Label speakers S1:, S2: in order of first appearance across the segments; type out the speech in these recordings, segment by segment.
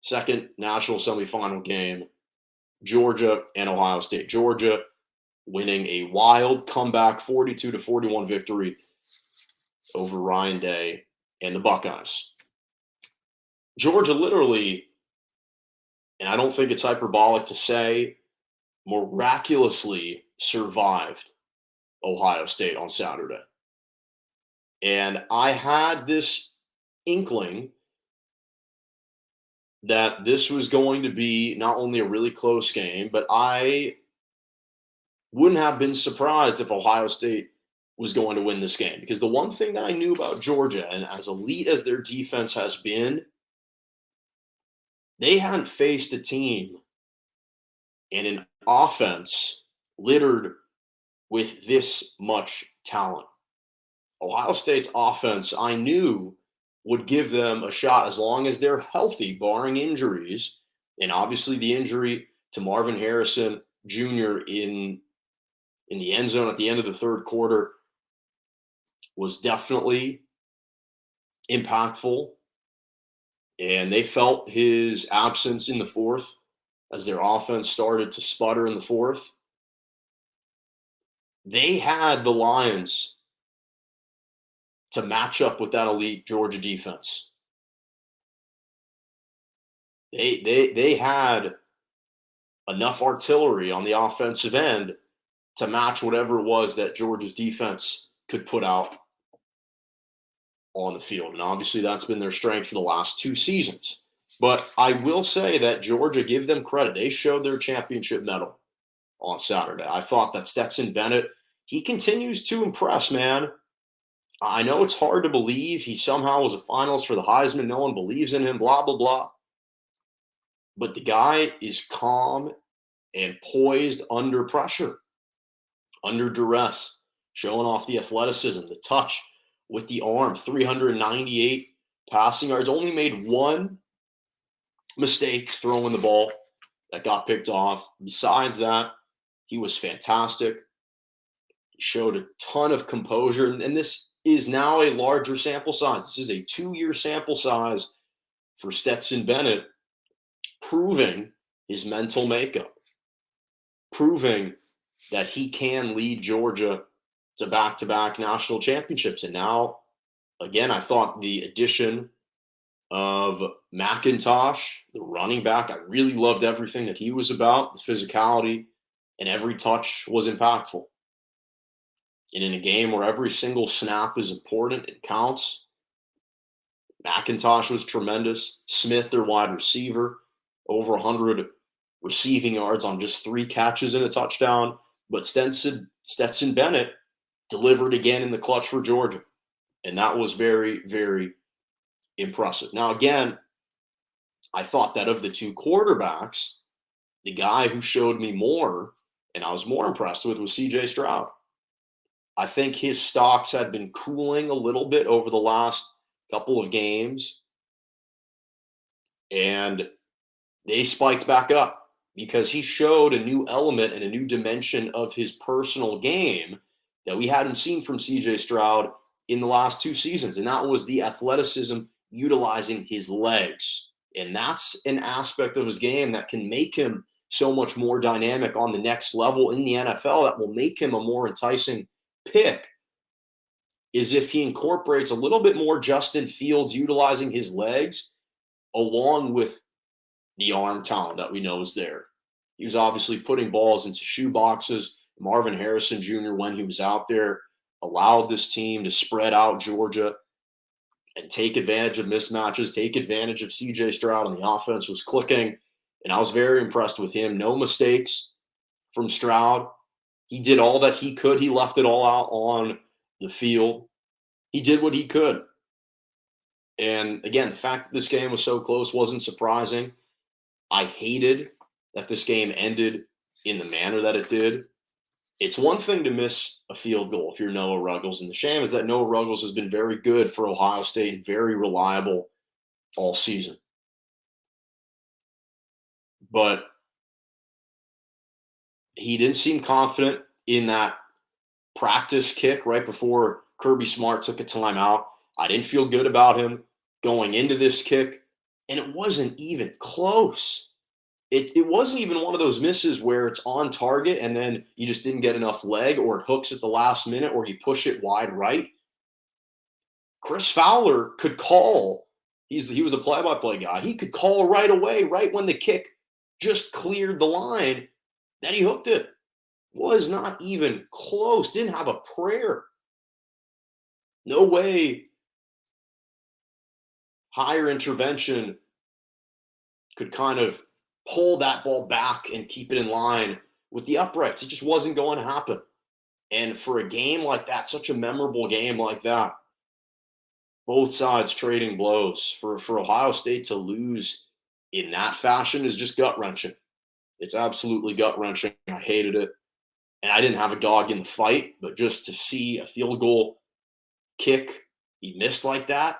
S1: second national semifinal game, Georgia and Ohio State. Georgia winning a wild comeback 42-41 victory over Ryan Day and the Buckeyes. Georgia literally, and I don't think it's hyperbolic to say, miraculously survived Ohio State on Saturday. And I had this inkling that this was going to be not only a really close game, but I wouldn't have been surprised if Ohio State was going to win this game. Because the one thing that I knew about Georgia, and as elite as their defense has been, they hadn't faced a team and an offense littered with this much talent. Ohio State's offense, I knew, would give them a shot as long as they're healthy, barring injuries. And obviously the injury to Marvin Harrison Jr. in the end zone at the end of the third quarter was definitely impactful. And they felt his absence in the fourth as their offense started to sputter in the fourth. They had the Lions to match up with that elite Georgia defense. They had enough artillery on the offensive end to match whatever it was that Georgia's defense could put out on the field. And obviously that's been their strength for the last two seasons. But I will say that Georgia, give them credit. They showed their championship medal on Saturday. I thought that Stetson Bennett, he continues to impress, man. I know it's hard to believe he somehow was a finalist for the Heisman. No one believes in him, blah, blah, blah. But the guy is calm and poised under pressure, under duress, showing off the athleticism, the touch with the arm, 398 passing yards. Only made one mistake throwing the ball that got picked off. Besides that, he was fantastic. He showed a ton of composure. And this is now a larger sample size. This is a 2-year sample size for Stetson Bennett, proving his mental makeup, proving that he can lead Georgia to back-to-back national championships. And now, again, I thought the addition of McIntosh, the running back, I really loved everything that he was about, the physicality, and every touch was impactful. And in a game where every single snap is important and counts, McIntosh was tremendous. Smith, their wide receiver, over 100 receiving yards on just 3 catches and a touchdown. But Stetson Bennett delivered again in the clutch for Georgia. And that was very, very impressive. Now, again, I thought that of the two quarterbacks, the guy who showed me more and I was more impressed with was C.J. Stroud. I think his stocks had been cooling a little bit over the last couple of games. And they spiked back up because he showed a new element and a new dimension of his personal game that we hadn't seen from C.J. Stroud in the last 2 seasons. And that was the athleticism utilizing his legs. And that's an aspect of his game that can make him so much more dynamic on the next level in the NFL, that will make him a more enticing pick, is if he incorporates a little bit more Justin Fields utilizing his legs along with the arm talent that we know is there. He was obviously putting balls into shoe boxes. Marvin Harrison Jr., when he was out there, allowed this team to spread out Georgia and take advantage of mismatches, take advantage of C.J. Stroud, and the offense was clicking. And I was very impressed with him. No mistakes from Stroud. He did all that he could. He left it all out on the field. He did what he could. And again, the fact that this game was so close wasn't surprising. I hated that this game ended in the manner that it did. It's one thing to miss a field goal if you're Noah Ruggles. And the shame is that Noah Ruggles has been very good for Ohio State and very reliable all season. But he didn't seem confident in that practice kick right before Kirby Smart took a timeout. I didn't feel good about him going into this kick. and it wasn't even close. It wasn't even one of those misses where it's on target and then you just didn't get enough leg, or it hooks at the last minute, or you push it wide right. Chris Fowler could call. He was a play-by-play guy. He could call right away, right when the kick just cleared the line, that he hooked it. Was not even close. Didn't have a prayer. No way higher intervention could kind of pull that ball back and keep it in line with the uprights. It just wasn't going to happen. And for a game like that, such a memorable game like that, both sides trading blows, for Ohio State to lose in that fashion is just gut wrenching. It's absolutely gut wrenching. I hated it. And I didn't have a dog in the fight, but just to see a field goal kick be missed like that,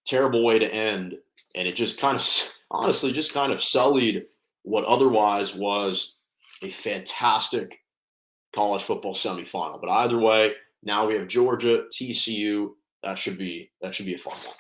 S1: terrible way to end. And it just kind of, honestly, just kind of sullied what otherwise was a fantastic college football semifinal. But either way, now we have Georgia, TCU. That should be a fun one.